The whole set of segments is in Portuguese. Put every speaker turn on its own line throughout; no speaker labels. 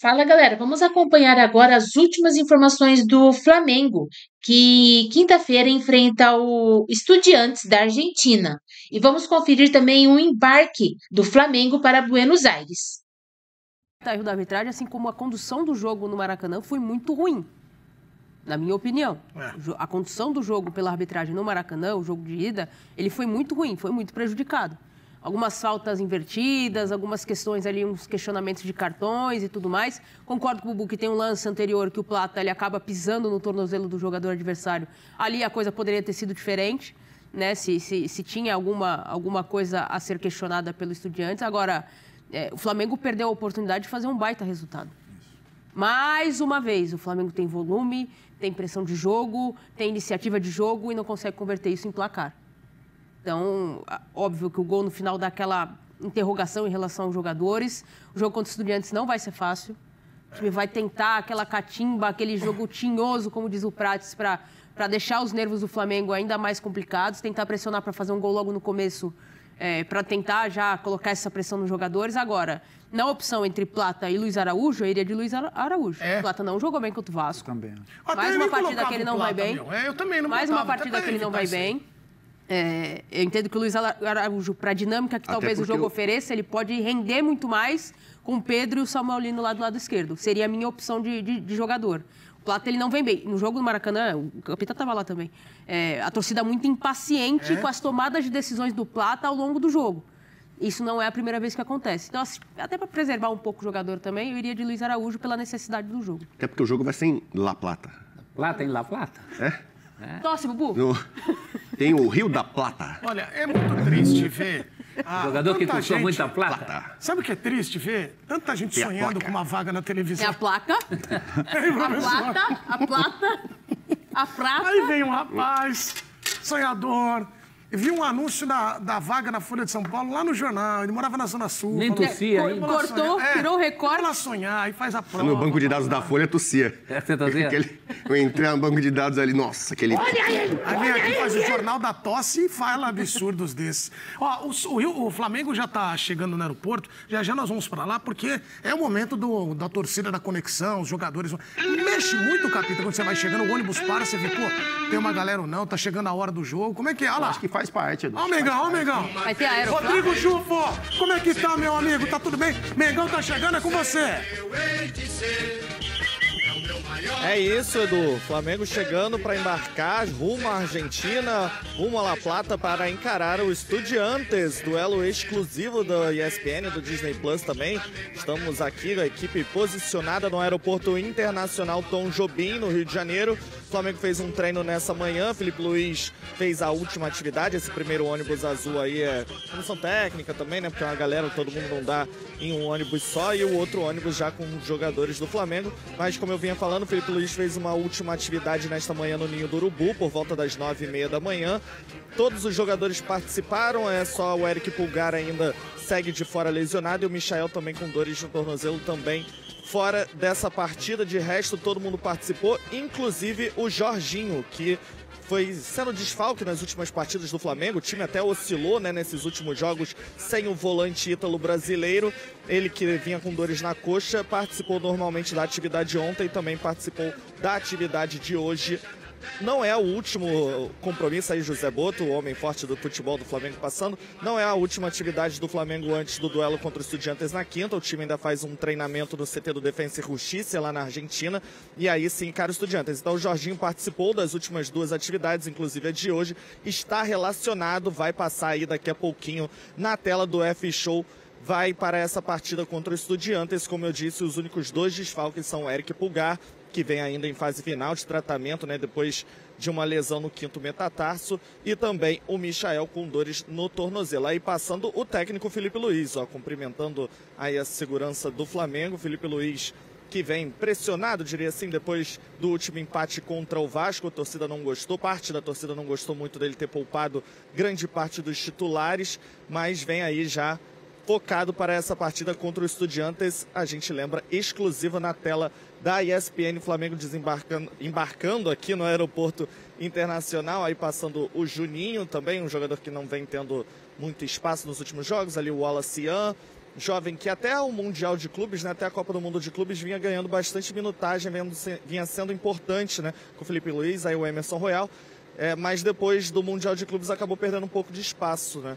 Fala, galera. Vamos acompanhar agora as últimas informações do Flamengo, que quinta-feira enfrenta o Estudiantes da Argentina. E vamos conferir também o embarque do Flamengo para Buenos Aires.
O erro da arbitragem, assim como a condução do jogo no Maracanã, foi muito ruim, na minha opinião. A condução do jogo pela arbitragem no Maracanã, o jogo de ida, ele foi muito ruim, foi muito prejudicado. Algumas faltas invertidas, algumas questões ali, uns questionamentos de cartões e tudo mais. Concordo com o Bubu que tem um lance anterior que o Plata ele acaba pisando no tornozelo do jogador adversário. Ali a coisa poderia ter sido diferente, né? Se tinha alguma coisa a ser questionada pelo Estudiantes. Agora, o Flamengo perdeu a oportunidade de fazer um baita resultado. Mais uma vez, o Flamengo tem volume, tem pressão de jogo, tem iniciativa de jogo e não consegue converter isso em placar. Então, óbvio que o gol no final dá aquela interrogação em relação aos jogadores. O jogo contra os Estudiantes não vai ser fácil. O time vai tentar aquela catimba, aquele jogo tinhoso, como diz o Prates, para deixar os nervos do Flamengo ainda mais complicados, tentar pressionar para fazer um gol logo no começo, para tentar já colocar essa pressão nos jogadores. Agora, na opção entre Plata e Luiz Araújo, eu iria de Luiz Araújo. Plata não jogou bem contra o Vasco.
Também.
Mais uma partida que ele não vai bem.
Eu também não
Mais uma partida que ele não vai bem. Eu entendo que o Luiz Araújo, para a dinâmica que talvez o jogo ofereça, ele pode render muito mais com o Pedro e o Samuel Lino lá do lado esquerdo. Seria a minha opção de jogador. O Plata, ele não vem bem. No jogo do Maracanã, o capitão estava lá também, a torcida muito impaciente com as tomadas de decisões do Plata ao longo do jogo. Isso não é a primeira vez que acontece. Então, até para preservar um pouco o jogador também, eu iria de Luiz Araújo pela necessidade do jogo.
Até porque o jogo vai ser em La Plata.
Plata em La Plata?
Tosse, Bubu.
Tem o Rio da Plata.
Olha, é muito triste ver...
Jogador que custou muita plata.
Sabe o que é triste ver? Tanta gente sonhando com uma vaga na televisão.
É a placa, a plata, a prata.
Aí vem um rapaz, sonhador. Eu vi um anúncio da vaga na Folha de São Paulo, lá no jornal. Ele morava na Zona Sul.
Nem tossia ainda.
Cortou, tirou o recorte.
Vai lá sonhar e faz a prova.
No banco de dados da Folha, tossia.
Você tá vendo?
Eu entrei no banco de dados ali, nossa, aquele...
Aí vem aqui, faz o jornal da tosse e fala absurdos desses. Ó, o Flamengo já tá chegando no aeroporto, já nós vamos pra lá, porque é o momento da torcida, da conexão, os jogadores... Mexe muito, Capita, quando você vai chegando, o ônibus para, você vê, pô, tem uma galera ou não, tá chegando a hora do jogo, como é que é? Olha lá.
Acho que faz parte, Edu.
Ó o Mengão, ó o Mengão.
Vai ter aeroporto.
Rodrigo Jufo, como é que tá, meu amigo? Tá tudo bem? Mengão tá chegando, é com você.
É isso, Edu. Flamengo chegando para embarcar rumo à Argentina, rumo a La Plata para encarar o Estudiantes, duelo exclusivo da ESPN, do Disney Plus também. Estamos aqui, a equipe posicionada no Aeroporto Internacional Tom Jobim, no Rio de Janeiro. O Flamengo fez um treino nessa manhã, Felipe Luiz fez a última atividade, esse primeiro ônibus azul aí é comissão técnica também, né? Porque uma galera, todo mundo não dá em um ônibus só, e o outro ônibus já com os jogadores do Flamengo. Mas como eu vinha falando, o Felipe Luiz fez uma última atividade nesta manhã no Ninho do Urubu, por volta das 9h30 da manhã. Todos os jogadores participaram, é só o Eric Pulgar ainda segue de fora lesionado, e o Michael também com dores no tornozelo também fora dessa partida. De resto, todo mundo participou, inclusive o Jorginho, que foi sendo desfalque nas últimas partidas do Flamengo. O time até oscilou, né, nesses últimos jogos sem o volante ítalo brasileiro. Ele que vinha com dores na coxa, participou normalmente da atividade ontem e também participou da atividade de hoje. Não é o último compromisso aí, José Boto, o homem forte do futebol do Flamengo passando. Não é a última atividade do Flamengo antes do duelo contra os Estudiantes na quinta. O time ainda faz um treinamento no CT do Defensa e Justiça lá na Argentina. E aí sim, cara, Estudiantes. Então o Jorginho participou das últimas duas atividades, inclusive a de hoje. Está relacionado, vai passar aí daqui a pouquinho na tela do F-Show. Vai para essa partida contra os Estudiantes. Como eu disse, os únicos dois desfalques são o Eric Pulgar, que vem ainda em fase final de tratamento, né, depois de uma lesão no quinto metatarso, e também o Michael com dores no tornozelo. Aí passando o técnico Felipe Luiz, ó, cumprimentando aí a segurança do Flamengo. Felipe Luiz, que vem pressionado, diria assim, depois do último empate contra o Vasco. A torcida não gostou, parte da torcida não gostou muito dele ter poupado grande parte dos titulares, mas vem aí já focado para essa partida contra o Estudiantes. A gente lembra, exclusiva na tela da ESPN, Flamengo embarcando aqui no Aeroporto Internacional, aí passando o Juninho também, um jogador que não vem tendo muito espaço nos últimos jogos, ali o Wallace Ian, jovem que até o Mundial de Clubes, né, até a Copa do Mundo de Clubes, vinha ganhando bastante minutagem, vinha sendo importante, né, com o Felipe Luiz, aí o Emerson Royal, mas depois do Mundial de Clubes acabou perdendo um pouco de espaço, né,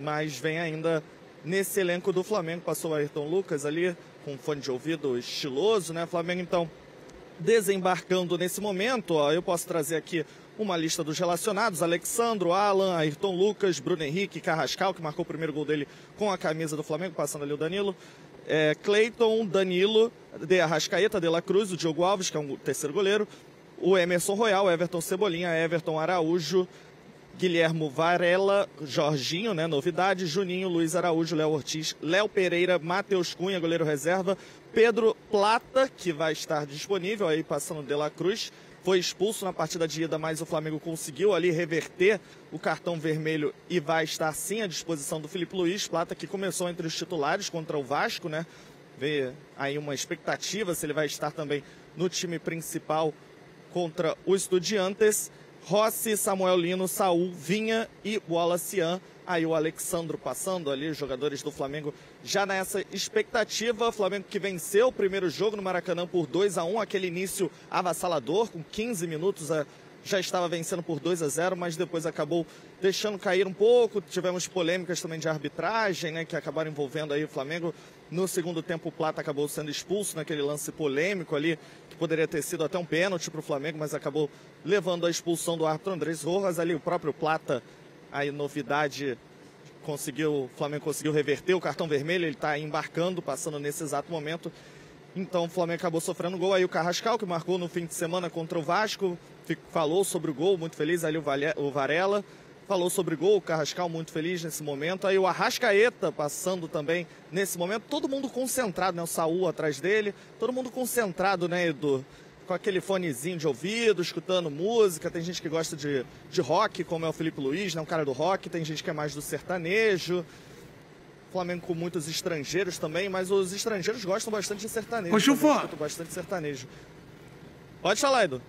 mas vem ainda nesse elenco do Flamengo, passou o Ayrton Lucas ali, com fone de ouvido estiloso, né, Flamengo então desembarcando nesse momento, ó, eu posso trazer aqui uma lista dos relacionados: Alexandro, Alan, Ayrton Lucas, Bruno Henrique, Carrascal, que marcou o primeiro gol dele com a camisa do Flamengo, passando ali o Danilo, Cleiton, Danilo, De Arrascaeta, De La Cruz, o Diogo Alves, que é um terceiro goleiro, o Emerson Royal, Everton Cebolinha, Everton Araújo, Guilhermo Varela, Jorginho, né, novidade, Juninho, Luiz Araújo, Léo Ortiz, Léo Pereira, Matheus Cunha, goleiro reserva, Pedro Plata, que vai estar disponível, aí passando De La Cruz, foi expulso na partida de ida, mas o Flamengo conseguiu ali reverter o cartão vermelho e vai estar sim à disposição do Felipe Luiz. Plata, que começou entre os titulares contra o Vasco, né? Vê aí uma expectativa se ele vai estar também no time principal contra o Estudiantes. Rossi, Samuel Lino, Saul, Vinha e Wallacian. Aí o Alexandro passando ali, os jogadores do Flamengo já nessa expectativa. Flamengo que venceu o primeiro jogo no Maracanã por 2-1, aquele início avassalador, com 15 minutos já estava vencendo por 2-0, mas depois acabou deixando cair um pouco. Tivemos polêmicas também de arbitragem, né, que acabaram envolvendo aí o Flamengo. No segundo tempo o Plata acabou sendo expulso naquele lance polêmico ali, que poderia ter sido até um pênalti para o Flamengo, mas acabou levando a expulsão do árbitro Andrés Rojas. Ali o próprio Plata, aí novidade, o Flamengo conseguiu reverter o cartão vermelho, ele está embarcando, passando nesse exato momento. Então o Flamengo acabou sofrendo gol. Aí o Carrascal, que marcou no fim de semana contra o Vasco, falou sobre o gol, muito feliz. Ali o Varela falou sobre o gol, o Carrascal muito feliz nesse momento. Aí o Arrascaeta passando também nesse momento. Todo mundo concentrado, né? O Saul atrás dele, todo mundo concentrado, né, Edu? Com aquele fonezinho de ouvido, escutando música. Tem gente que gosta de rock, como é o Felipe Luiz, né, um cara do rock. Tem gente que é mais do sertanejo. Flamengo com muitos estrangeiros também, mas os estrangeiros gostam bastante de sertanejo.
Ô, Chufô.
Gostam bastante de sertanejo. Pode falar, Edu.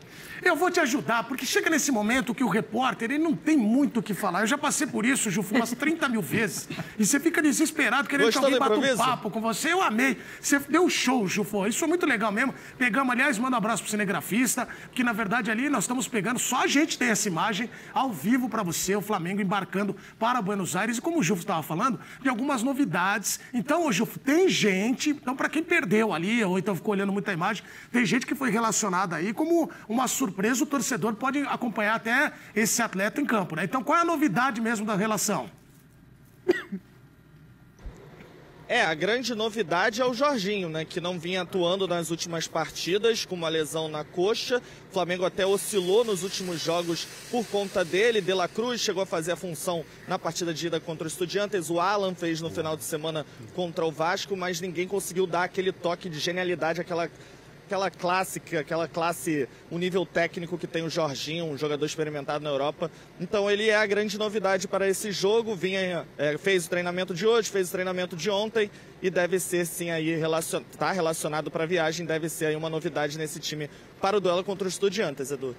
Eu vou te ajudar, porque chega nesse momento que o repórter, ele não tem muito o que falar. Eu já passei por isso, Jufu, umas 30 mil vezes. E você fica desesperado querendo que alguém bata um papo com você. Eu amei. Você deu um show, Jufu. Isso foi muito legal mesmo. Pegamos, aliás, manda um abraço pro cinegrafista, que na verdade ali nós estamos pegando, só a gente tem essa imagem ao vivo pra você, o Flamengo embarcando para Buenos Aires. E como o Jufu estava falando, tem algumas novidades. Então, Jufu, tem gente, então pra quem perdeu ali, ou então ficou olhando muita imagem, tem gente que foi relacionada aí como uma surpresa. O torcedor pode acompanhar até esse atleta em campo, né? Então, qual é a novidade mesmo da relação?
A grande novidade é o Jorginho, né? Que não vinha atuando nas últimas partidas com uma lesão na coxa. O Flamengo até oscilou nos últimos jogos por conta dele. De La Cruz chegou a fazer a função na partida de ida contra o Estudiantes. O Alan fez no final de semana contra o Vasco, mas ninguém conseguiu dar aquele toque de genialidade, aquela classe, o nível técnico que tem o Jorginho, um jogador experimentado na Europa. Então ele é a grande novidade para esse jogo. Fez o treinamento de hoje, fez o treinamento de ontem e deve ser sim aí tá relacionado para a viagem, deve ser aí uma novidade nesse time para o duelo contra os Estudiantes, Edu.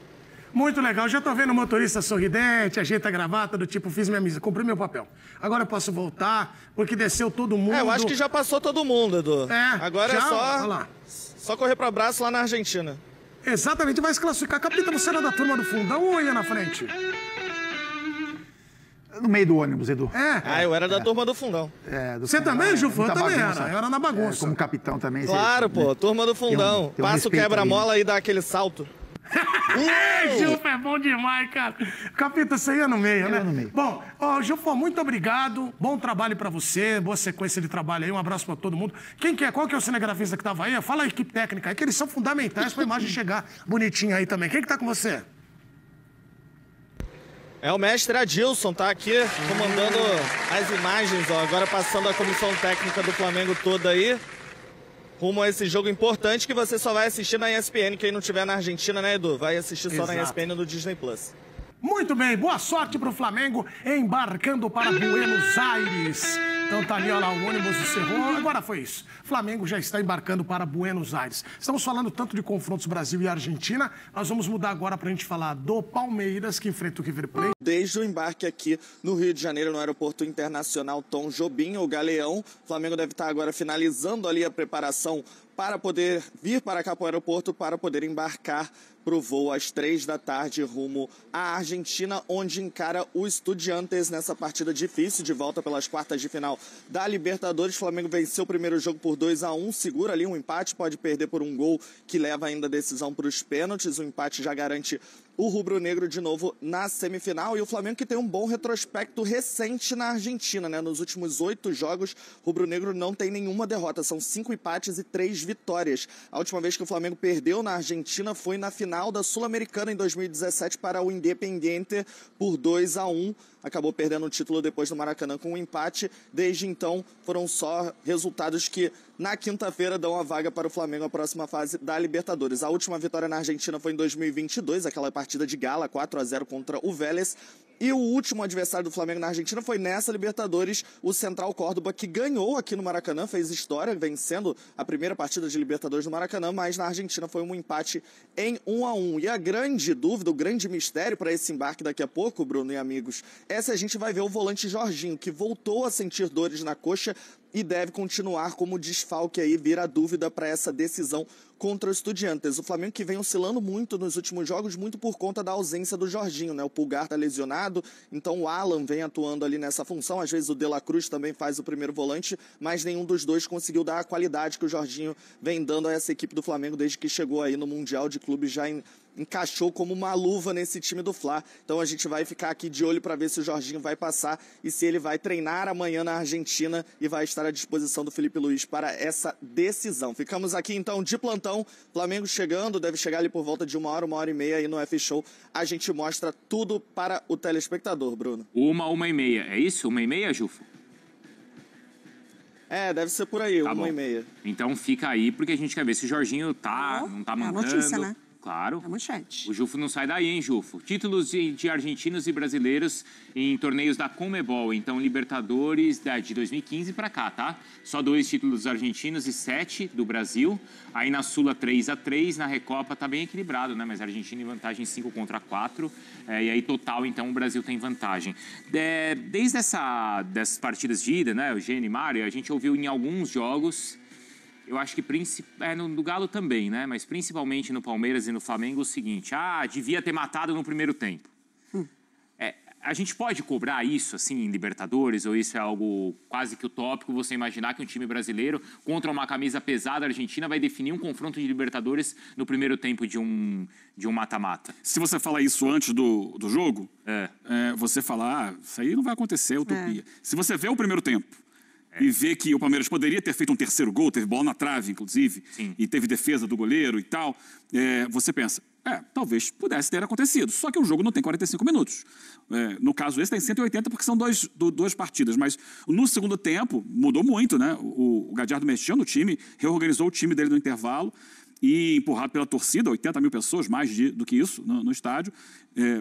Muito legal, já tô vendo o motorista sorridente, ajeita a gravata, do tipo, fiz minha missa, cumpri meu papel. Agora eu posso voltar, porque desceu todo mundo.
Eu acho que já passou todo mundo, Edu. Agora
já,
é só correr para abraço lá na Argentina.
Exatamente, vai se classificar. Capita, você era da turma do fundão ou ia na frente?
No meio do ônibus, Edu.
Eu era da turma do fundão.
Você também, Jufu? Eu também era. Eu era na bagunça.
Como capitão também.
Claro, pô, turma do fundão. Passa o quebra-mola e dá aquele salto.
Jufu é bom demais, cara. Capita, você ia no meio, né?
No meio.
Bom, Jufu, muito obrigado. Bom trabalho pra você, boa sequência de trabalho aí. Um abraço pra todo mundo. Qual que é o cinegrafista que tava aí? Fala a equipe técnica aí, que eles são fundamentais pra imagem chegar bonitinha aí também. Quem que tá com você?
É o mestre Adilson, tá aqui comandando as imagens, ó. Agora passando a comissão técnica do Flamengo toda aí. Rumo a esse jogo importante que você só vai assistir na ESPN. Quem não estiver na Argentina, né, Edu? Vai assistir só na ESPN no Disney Plus.
Muito bem, boa sorte pro Flamengo embarcando para Buenos Aires. Então tá ali, olha lá, o ônibus encerrou. Agora foi isso. Flamengo já está embarcando para Buenos Aires. Estamos falando tanto de confrontos Brasil e Argentina. Nós vamos mudar agora para a gente falar do Palmeiras, que enfrenta o River Plate.
Desde o embarque aqui no Rio de Janeiro, no Aeroporto Internacional Tom Jobim, o Galeão, o Flamengo deve estar agora finalizando ali a preparação para poder vir para cá para o aeroporto, para poder embarcar para o voo às 3 da tarde rumo à Argentina, onde encara o Estudiantes nessa partida difícil de volta pelas quartas de final da Libertadores. O Flamengo venceu o primeiro jogo por 2-1, segura ali um empate, pode perder por um gol que leva ainda a decisão para os pênaltis. O empate já garante o rubro-negro de novo na semifinal, e o Flamengo que tem um bom retrospecto recente na Argentina, né? Nos últimos 8 jogos, o rubro-negro não tem nenhuma derrota, são 5 empates e 3 vitórias. A última vez que o Flamengo perdeu na Argentina foi na final da Sul-Americana em 2017 para o Independiente por 2-1. Acabou perdendo o título depois do Maracanã com um empate. Desde então, foram só resultados que na quinta-feira dão a vaga para o Flamengo à próxima fase da Libertadores. A última vitória na Argentina foi em 2022, aquela partida de gala, 4-0 contra o Vélez. E o último adversário do Flamengo na Argentina foi nessa Libertadores, o Central Córdoba, que ganhou aqui no Maracanã, fez história, vencendo a primeira partida de Libertadores no Maracanã, mas na Argentina foi um empate em 1-1. E a grande dúvida, o grande mistério para esse embarque daqui a pouco, Bruno e amigos, é se a gente vai ver o volante Jorginho, que voltou a sentir dores na coxa e deve continuar como desfalque aí, vira a dúvida para essa decisão contra o Estudiantes. O Flamengo que vem oscilando muito nos últimos jogos, muito por conta da ausência do Jorginho, né? O Pulgar tá lesionado, então o Alan vem atuando ali nessa função, às vezes o De La Cruz também faz o primeiro volante, mas nenhum dos dois conseguiu dar a qualidade que o Jorginho vem dando a essa equipe do Flamengo desde que chegou aí no Mundial de Clubes, já encaixou como uma luva nesse time do Fla. Então a gente vai ficar aqui de olho para ver se o Jorginho vai passar e se ele vai treinar amanhã na Argentina e vai estar à disposição do Felipe Luiz para essa decisão. Ficamos aqui então de plantão, Flamengo chegando, deve chegar ali por volta de 1h, 1h30 aí no F-Show. A gente mostra tudo para o telespectador, Bruno.
1h30, é isso? 1h30, Jufo?
É, deve ser por aí,
tá
1h30.
Então fica aí, porque a gente quer ver se o Jorginho não tá mancando.
É a notícia, né?
Claro.
É a manchete.
O Jufo não sai daí, hein, Jufo? Títulos de argentinos e brasileiros em torneios da Conmebol. Então, Libertadores de 2015 para cá, tá? Só 2 títulos argentinos e 7 do Brasil. Aí na Sula 3-3, na Recopa tá bem equilibrado, né? Mas a Argentina em vantagem 5-4. E aí, total, então, o Brasil tem vantagem. Desde dessas partidas de ida, né, Eugênio e Mário, a gente ouviu em alguns jogos... Eu acho que no Galo também, né? Mas principalmente no Palmeiras e no Flamengo o seguinte: devia ter matado no primeiro tempo. A gente pode cobrar isso, assim, em Libertadores, ou isso é algo quase que utópico, você imaginar que um time brasileiro contra uma camisa pesada argentina vai definir um confronto de Libertadores no primeiro tempo de um mata-mata?
Se você falar isso antes do jogo, você fala, isso aí não vai acontecer, é utopia. Se você vê o primeiro tempo, e ver que o Palmeiras poderia ter feito um terceiro gol, teve bola na trave, inclusive, e teve defesa do goleiro e tal, você pensa, talvez pudesse ter acontecido. Só que o jogo não tem 45 minutos. No caso esse tem 180 porque são duas partidas, mas no segundo tempo mudou muito, né? O Gadiardo mexeu no time, reorganizou o time dele no intervalo e, empurrado pela torcida, 80 mil pessoas, mais do que isso no estádio,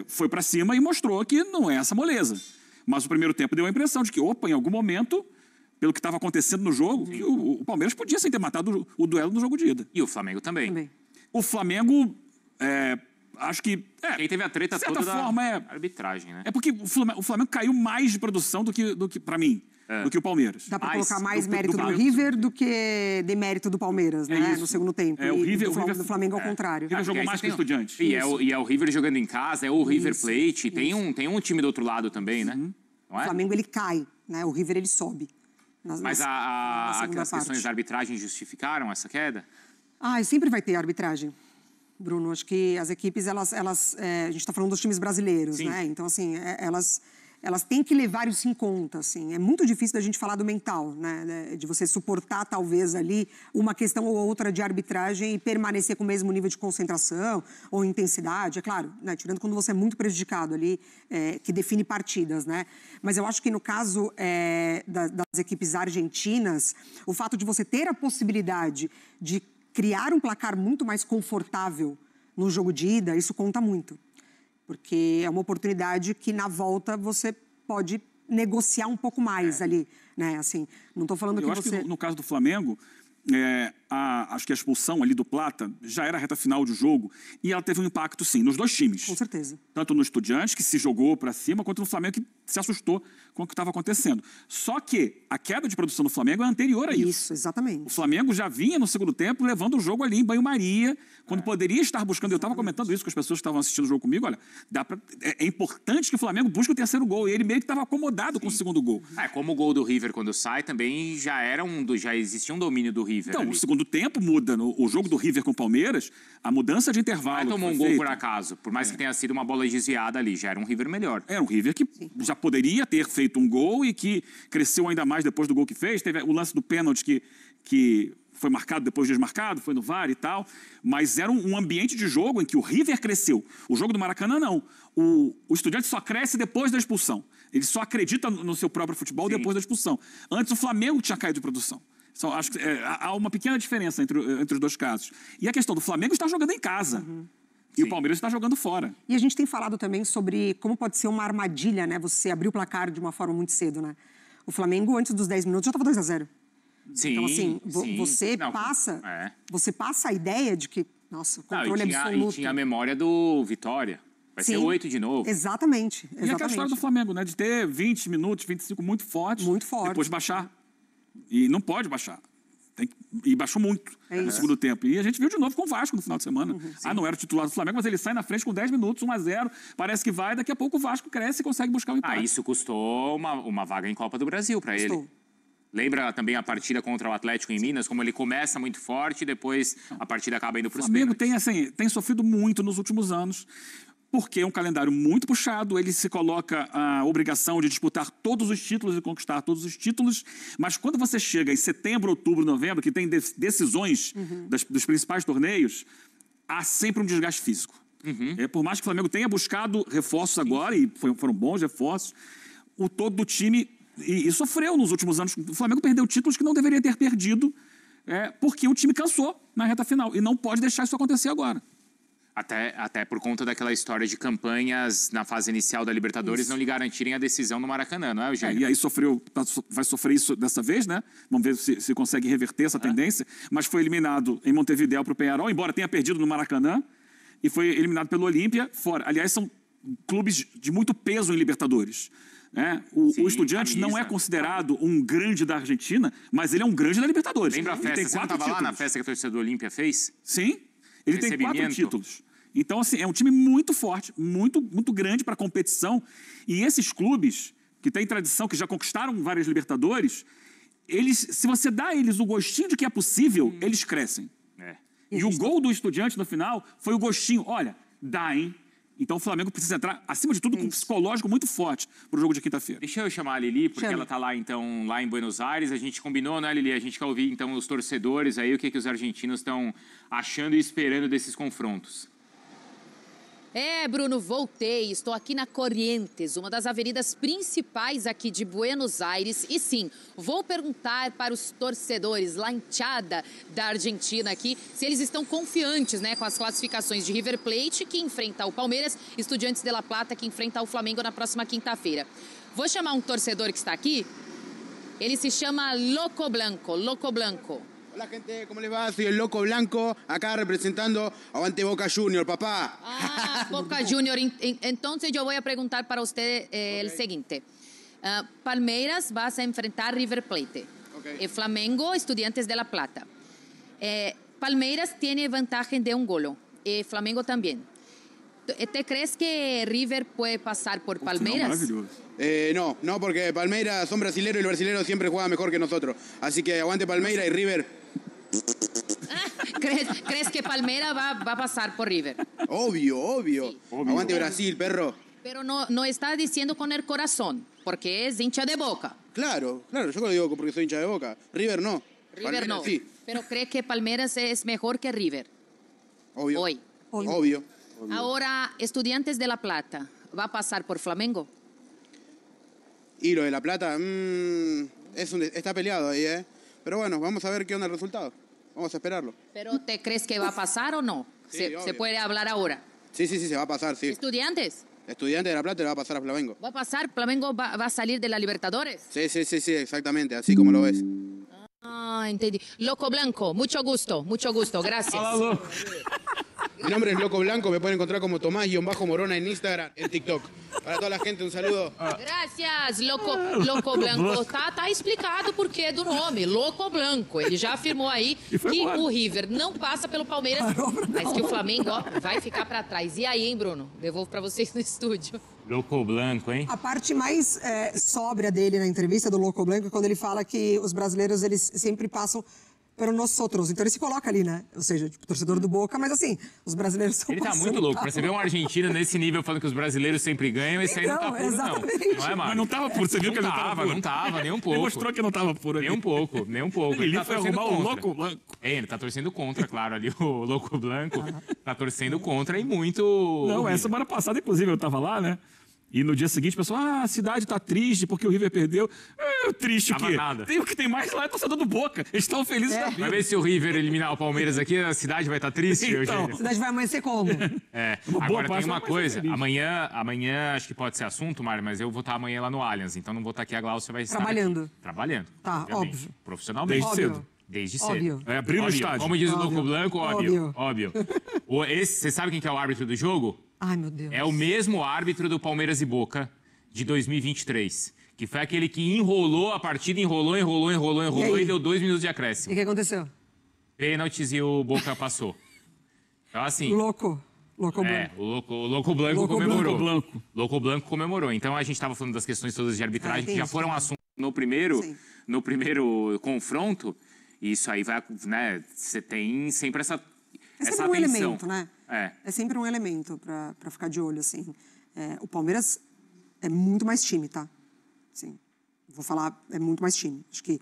foi para cima e mostrou que não é essa moleza. Mas o primeiro tempo deu a impressão de que, em algum momento... pelo que estava acontecendo no jogo, que o Palmeiras podia sim ter matado o duelo no jogo de ida.
E o Flamengo também.
O Flamengo, acho que...
Quem teve a treta toda da arbitragem, né?
É porque o Flamengo caiu mais de produção do que para mim, do que o Palmeiras.
Dá para colocar mais mérito do River do que demérito do Palmeiras, né? No segundo tempo.
O River,
do Flamengo ao contrário.
O River jogou mais que o Estudiantes.
E é o River jogando em casa, é o River Plate. Tem um time do outro lado também, né? Não é?
O Flamengo, ele cai, né? O River, ele sobe.
Mas as questões da arbitragem justificaram essa queda?
Sempre vai ter arbitragem, Bruno. Acho que as equipes, a gente está falando dos times brasileiros, né? Então, assim, elas têm que levar isso em conta, assim. É muito difícil da gente falar do mental, né? De você suportar, talvez, ali, uma questão ou outra de arbitragem e permanecer com o mesmo nível de concentração ou intensidade. É claro, né? Tirando quando você é muito prejudicado ali, que define partidas, né? Mas eu acho que no caso das equipes argentinas, o fato de você ter a possibilidade de criar um placar muito mais confortável no jogo de ida, isso conta muito. Porque é uma oportunidade que, na volta, você pode negociar um pouco mais ali né? Assim, não estou falando
Eu acho que no caso do Flamengo, acho que a expulsão ali do Plata já era a reta final de jogo e ela teve um impacto, sim, nos dois times.
Com certeza.
Tanto no Estudiantes, que se jogou para cima, quanto no Flamengo, que se assustou com o que estava acontecendo. Só que a queda de produção do Flamengo é anterior a isso.
Isso, exatamente.
O Flamengo já vinha no segundo tempo levando o jogo ali em banho-maria, quando poderia estar buscando. Eu estava comentando isso com as pessoas que estavam assistindo o jogo comigo. Olha, é importante que o Flamengo busque o terceiro gol. E ele meio que estava acomodado com o segundo gol.
Como o gol do River quando sai também já existia um domínio do River.
Então,
ali.
o segundo tempo muda. O jogo do River com o Palmeiras, a mudança de intervalo.
Tomou um gol por acaso, por mais que tenha sido uma bola desviada ali, já era um River melhor.
Era um River que já poderia ter feito um gol e que cresceu ainda mais depois do gol que fez. Teve o lance do pênalti que foi marcado, depois desmarcado, foi no VAR e tal. Mas era um ambiente de jogo em que o River cresceu. O jogo do Maracanã, não. O Estudiantes só cresce depois da expulsão. Ele só acredita no seu próprio futebol depois da expulsão. Antes, o Flamengo tinha caído de produção. Então, acho que há uma pequena diferença entre os dois casos. E a questão do Flamengo está jogando em casa. E o Palmeiras está jogando fora.
E a gente tem falado também sobre como pode ser uma armadilha, né? Você abrir o placar de uma forma muito cedo, né? O Flamengo, antes dos 10 minutos, já estava 2-0.
Sim,
então, assim,
sim.
Você passa a ideia de que, nossa, controle absoluto.
E tinha a memória do Vitória. Vai ser 8 de novo.
Exatamente.
E aquela história do Flamengo, né? De ter 20 minutos, 25 muito fortes.
Muito forte.
Depois baixar. E não pode baixar. E baixou muito no segundo tempo. E a gente viu de novo com o Vasco no final de semana. Não era o titular do Flamengo, mas ele sai na frente com 10 minutos, 1-0. Parece que vai, daqui a pouco o Vasco cresce e consegue buscar o empate.
Isso custou uma vaga em Copa do Brasil para ele. Lembra também a partida contra o Atlético em Minas, como ele começa muito forte e depois a partida acaba indo para os pênaltis.
O Flamengo tem sofrido muito nos últimos anos, porque é um calendário muito puxado, ele se coloca a obrigação de disputar todos os títulos e conquistar todos os títulos, mas quando você chega em setembro, outubro, novembro, que tem decisões dos principais torneios, há sempre um desgaste físico. Por mais que o Flamengo tenha buscado reforços agora, e foram bons reforços, o todo do time e sofreu nos últimos anos. O Flamengo perdeu títulos que não deveria ter perdido, porque o time cansou na reta final, e não pode deixar isso acontecer agora.
Até por conta daquela história de campanhas na fase inicial da Libertadores não lhe garantirem a decisão no Maracanã, não é, Eugênio?
E aí vai sofrer isso dessa vez, né? Vamos ver se consegue reverter essa tendência. Mas foi eliminado em Montevidéu para o Peñarol, embora tenha perdido no Maracanã, e foi eliminado pelo Olímpia fora. Aliás, são clubes de muito peso em Libertadores. O Estudiantes não é considerado um grande da Argentina, mas ele é um grande da Libertadores.
Lembra a festa?
Ele tem
Você não estava lá na festa que a torcida do Olímpia fez?
Sim. Ele tem 4 títulos. Então, assim, é um time muito forte, muito, muito grande para a competição. E esses clubes, que têm tradição, que já conquistaram várias Libertadores, se você dá a eles o gostinho de que é possível, eles crescem. E o gol do Estudiante no final foi o gostinho. Olha, dá, hein? Então o Flamengo precisa entrar, acima de tudo, com um psicológico muito forte para o jogo de quinta-feira.
Deixa eu chamar a Lili, porque ela está lá, então, lá em Buenos Aires. A gente combinou, né, Lili? A gente quer ouvir, então, os torcedores aí, o que os argentinos estão achando e esperando desses confrontos.
Bruno, voltei. Estou aqui na Corrientes, uma das avenidas principais aqui de Buenos Aires. E sim, vou perguntar para os torcedores, la hinchada da Argentina aqui, se eles estão confiantes, né, com as classificações de River Plate, que enfrenta o Palmeiras, Estudiantes de La Plata, que enfrenta o Flamengo na próxima quinta-feira. Vou chamar um torcedor que está aqui. Ele se chama Loco Blanco. Loco Blanco.
Hola gente, ¿cómo les va? Soy el Loco Blanco, acá representando Aguante Boca Junior, papá.
Boca Junior. Entonces yo voy a preguntar para usted el siguiente. Palmeiras vas a enfrentar River Plate. Flamengo, Estudiantes de La Plata. Palmeiras tiene ventaja de un gol. Flamengo también. ¿Te crees que River puede pasar por Palmeiras?
No, porque Palmeiras son brasileros y los brasileros siempre juegan mejor que nosotros. Así que aguante Palmeiras y River.
¿Crees que Palmeiras va a pasar por River?
Obvio. Aguante Brasil, perro.
Pero no está diciendo con el corazón, porque es hincha de Boca.
Claro, yo lo digo porque soy hincha de Boca. River no.
River
Palmeiras,
no.
Sí.
Pero ¿cree que Palmeiras es mejor que River?
Obvio.
Hoy.
Obvio.
Ahora, Estudiantes de La Plata, ¿va a pasar por Flamengo?
Y lo de La Plata, está peleado ahí, ¿eh? Pero bueno, vamos a ver qué onda el resultado. Vamos a esperarlo.
¿Pero te crees que va a pasar o no?
Sí,
¿Se puede hablar ahora?
Sí, se va a pasar, sí.
¿Estudiantes?
Estudiantes de La Plata le va a pasar a Flamengo.
¿Va a pasar? ¿Flamengo va a salir de la Libertadores?
Sí, exactamente, así como lo ves.
Ah, entendí. Loco Blanco, mucho gusto, gracias.
Mi nombre es Loco Blanco, me pueden encontrar como Tomás-Morona en Instagram, en TikTok. Para toda la gente, un saludo.
Gracias, Loco Blanco. Tá explicado o porquê do nome, Loco Blanco. Ele já afirmou aí que o River não passa pelo Palmeiras, mas que o Flamengo vai ficar para trás. E aí, hein, Bruno? Devolvo para vocês no estúdio.
Loco Blanco, hein?
A parte mais sóbria dele na entrevista do Loco Blanco é quando ele fala que os brasileiros eles sempre passam para nós outros. Então ele se coloca ali, né? Ou seja, tipo, torcedor do Boca, mas assim, os brasileiros são
Ele tá muito louco. Pra você ver um argentino nesse nível falando que os brasileiros sempre ganham, esse aí não tá puro,
exatamente.
não. Não é, Mário?
Mas não tava puro, você viu que ele
não tava, nem um pouco.
Ele mostrou que não tava puro ali.
Nem um pouco.
Ele
tá
foi
torcendo
arrumar
contra.
o Loco Blanco.
Ele tá torcendo contra, claro, ali o Loco Blanco tá torcendo contra e muito...
Não, semana passada, inclusive, eu tava lá, né? E no dia seguinte, o pessoal, a cidade tá triste porque o River perdeu. Triste o quê?
Nada.
O que tem mais lá é torcedor do Boca. Eles estão felizes da vida.
Vai ver se o River eliminar o Palmeiras aqui, a cidade vai estar triste,
então, a cidade vai amanhecer como?
Agora tem uma coisa. Amanhã acho que pode ser assunto, Mário, mas eu vou estar amanhã lá no Allianz. Então não vou estar aqui, a Glaucia vai estar
Trabalhando.
Trabalhando.
Tá,
obviamente.
óbvio.
Profissionalmente.
Desde cedo.
Desde cedo.
Óbvio.
Abrir o estádio.
Como diz o Loco Blanco, óbvio. Você sabe quem que é o árbitro do jogo?
Ai, meu Deus.
É o mesmo árbitro do Palmeiras e Boca de 2023. Que foi aquele que enrolou a partida, enrolou e deu 2 minutos de acréscimo.
E o que aconteceu?
Pênaltis e o Boca passou. Então, assim...
Loco Blanco.
O Loco Blanco comemorou. Loco Blanco comemorou. Então, a gente estava falando das questões todas de arbitragem, que já foram assunto no primeiro confronto. E isso aí vai, né? Você tem sempre essa atenção.
Um elemento, né?
É
sempre um elemento para ficar de olho, assim. O Palmeiras é muito mais time, tá? Assim, vou falar, é muito mais time. Acho que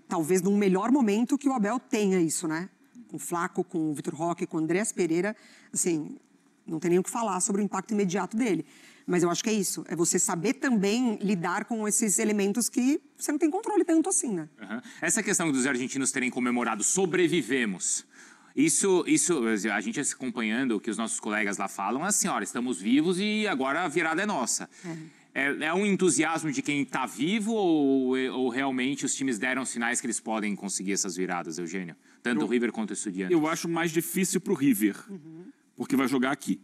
talvez num melhor momento que o Abel tenha isso, né? Com o Flaco, com o Vitor Roque, com o Andreas Pereira, assim, não tem nem o que falar sobre o impacto imediato dele. Mas eu acho que é isso, é você saber também lidar com esses elementos que você não tem controle tanto assim, né?
Essa questão dos argentinos terem comemorado sobrevivemos, isso a gente acompanhando o que os nossos colegas lá falam, assim, olha, estamos vivos e agora a virada é nossa. É um entusiasmo de quem está vivo ou realmente os times deram sinais que eles podem conseguir essas viradas, Eugênio? Tanto o River quanto o Estudiantes.
Eu acho mais difícil pro River, porque vai jogar aqui.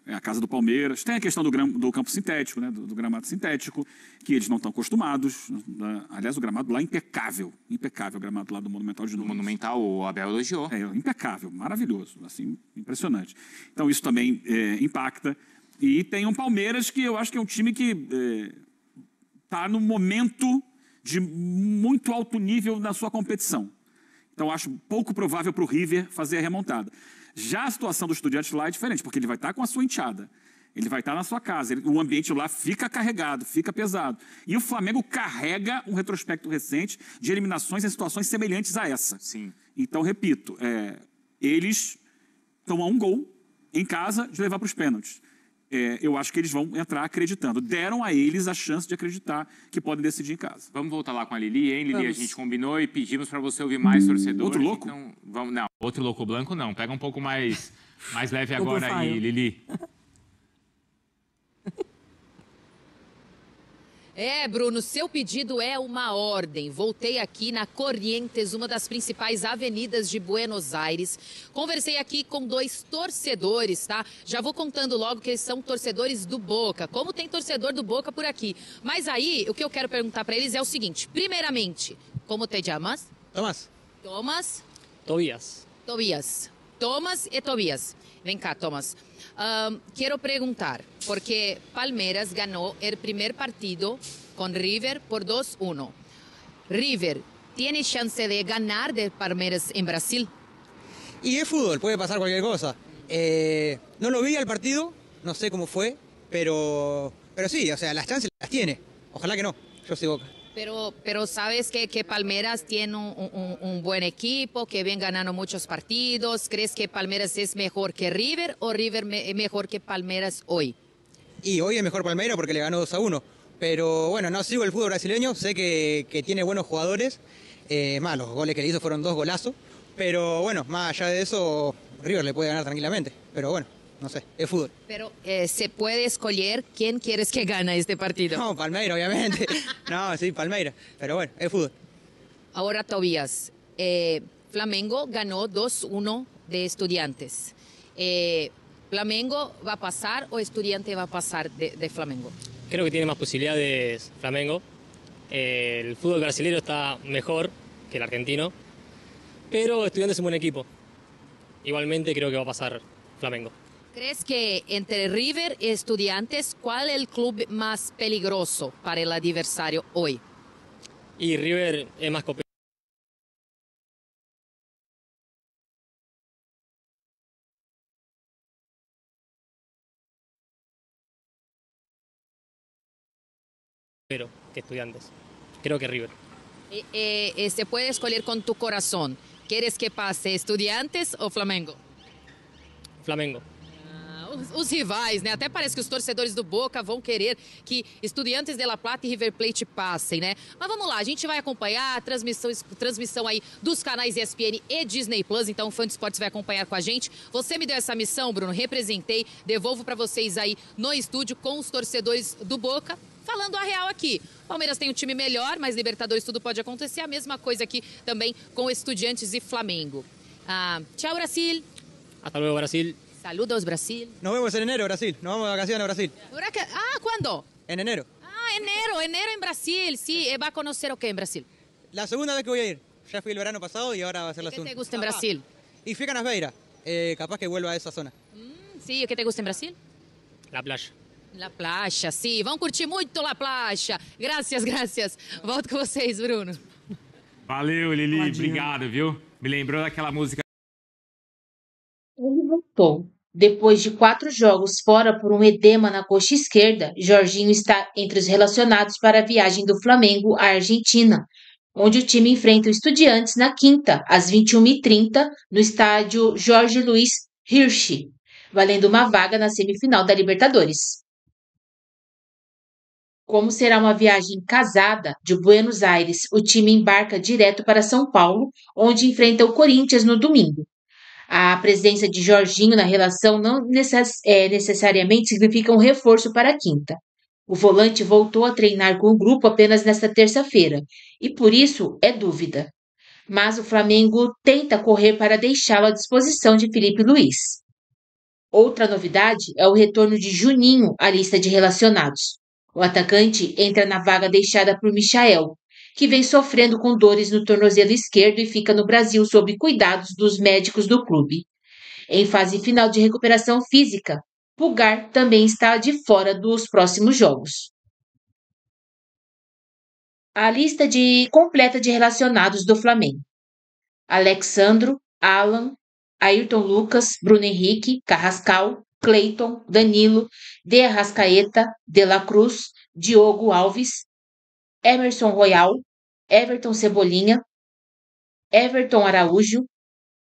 É a casa do Palmeiras. Tem a questão do campo sintético, né? Do gramado sintético, que eles não estão acostumados. Aliás, o gramado lá é impecável. Impecável o gramado lá do Monumental de Nunes.
O Monumental, o Abel elogiou.
Impecável, maravilhoso, assim, impressionante. Então isso também impacta. E tem um Palmeiras que eu acho que é um time que está no momento de muito alto nível na sua competição. Então acho pouco provável para o River fazer a remontada. Já a situação do Estudiantes lá é diferente, porque ele vai estar com a sua enteada. Ele vai estar na sua casa. O ambiente lá fica carregado, fica pesado. E o Flamengo carrega um retrospecto recente de eliminações em situações semelhantes a essa.
Sim.
Então, repito, eles tomam um gol em casa de levar para os pênaltis. Eu acho que eles vão entrar acreditando. Deram a eles a chance de acreditar que podem decidir em casa.
Vamos voltar lá com a Lili, hein, Lili? A gente combinou e pedimos para você ouvir mais torcedores.
Outro louco?
Então, não, outro Loco Blanco não. Pega um pouco mais leve agora aí, Lili.
Bruno, seu pedido é uma ordem. Voltei aqui na Corrientes, uma das principais avenidas de Buenos Aires. Conversei aqui com 2 torcedores, tá? Já vou contando logo que eles são torcedores do Boca. Como tem torcedor do Boca por aqui. Mas aí, o que eu quero perguntar para eles é o seguinte. Primeiramente, como te chamas? Tomás.
Tobias.
Tomás e Tobias. Vem cá, Tomás. Quiero preguntar, porque Palmeiras ganó el primer partido con River por 2-1. River, ¿tiene chance de ganar de Palmeiras en Brasil?
Y es fútbol, puede pasar cualquier cosa. No lo vi al partido, no sé cómo fue, pero sí, o sea, las chances las tiene. Ojalá que no, yo soy Boca.
Pero sabes que Palmeiras tiene un buen equipo, que viene ganando muchos partidos. ¿Crees que Palmeiras es mejor que River o River es mejor que Palmeiras hoy?
Y hoy es mejor Palmeiras porque le ganó 2-1. Pero bueno, no sigo el fútbol brasileño, sé que tiene buenos jugadores. Más los goles que le hizo fueron 2 golazos. Pero bueno, más allá de eso, River le puede ganar tranquilamente. Pero bueno, no sé, es fútbol.
Pero ¿se puede escoger quién quieres que gane este partido?
No, Palmeiras, obviamente. No, sí, Palmeiras. Pero bueno, es fútbol.
Ahora, Tobías, Flamengo ganó 2-1 de Estudiantes. ¿Flamengo va a pasar o Estudiante va a pasar de Flamengo?
Creo que tiene más posibilidades Flamengo. El fútbol brasileño está mejor que el argentino, pero Estudiantes es un buen equipo. Igualmente creo que va a pasar Flamengo.
¿Crees que entre River y Estudiantes, cuál es el club más peligroso para el adversario hoy?
Y River es más competitivo. Pero que Estudiantes. Creo que River.
Se puede escoger con tu corazón. ¿Quieres que pase Estudiantes ou Flamengo?
Flamengo.
Os rivais, né? Até parece que os torcedores do Boca vão querer que Estudiantes de La Plata e River Plate passem, né? Mas vamos lá, a gente vai acompanhar a transmissão aí dos canais ESPN e Disney Plus, então o Fã de Esportes vai acompanhar com a gente. Você me deu essa missão, Bruno, representei, devolvo para vocês aí no estúdio com os torcedores do Boca. Falando a real aqui, Palmeiras tem um time melhor, mas Libertadores tudo pode acontecer. A mesma coisa aqui também com Estudiantes e Flamengo. Tchau, Brasil.
Hasta luego, Brasil.
Saludos, Brasil.
Nos vemos en enero, Brasil. Nos vamos de vacaciones a Brasil.
¿Cuándo?
En enero.
Enero en Brasil. Sí, ¿va a conocer o qué en Brasil?
La segunda vez que voy a ir. Ya fui el verano pasado y ahora va a ser la
¿Qué
segunda.
te gusta en Brasil?
Y fui a Canasveira. Capaz que vuelva a esa zona.
Sí, ¿qué te gusta en Brasil?
La playa.
La Playa, sim. Vão curtir muito La Playa. Graças. Volto com vocês, Bruno.
Valeu, Lili. Obrigado, viu? Me lembrou daquela música.
Ele voltou. Depois de 4 jogos fora por um edema na coxa esquerda, Jorginho está entre os relacionados para a viagem do Flamengo à Argentina, onde o time enfrenta o Estudiantes na quinta, às 21h30, no estádio Jorge Luiz Hirsch, valendo uma vaga na semifinal da Libertadores. Como será uma viagem casada de Buenos Aires, o time embarca direto para São Paulo, onde enfrenta o Corinthians no domingo. A presença de Jorginho na relação não necessariamente significa um reforço para a quinta. O volante voltou a treinar com o grupo apenas nesta terça-feira, e por isso é dúvida. Mas o Flamengo tenta correr para deixá-lo à disposição de Felipe Luiz. Outra novidade é o retorno de Juninho à lista de relacionados. O atacante entra na vaga deixada por Michael, que vem sofrendo com dores no tornozelo esquerdo e fica no Brasil sob cuidados dos médicos do clube. Em fase final de recuperação física, Pulgar também está de fora dos próximos jogos. A lista completa de relacionados do Flamengo: Alexandro, Alan, Ayrton Lucas, Bruno Henrique, Carrascal, Cleiton, Danilo, De Arrascaeta, De La Cruz, Diogo Alves, Emerson Royal, Everton Cebolinha, Everton Araújo,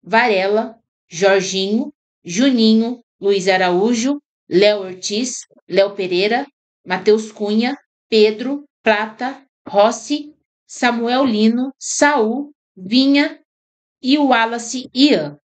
Varela, Jorginho, Juninho, Luiz Araújo, Léo Ortiz, Léo Pereira, Matheus Cunha, Pedro, Plata, Rossi, Samuel Lino, Saul, Vinha e o Wallace Ian.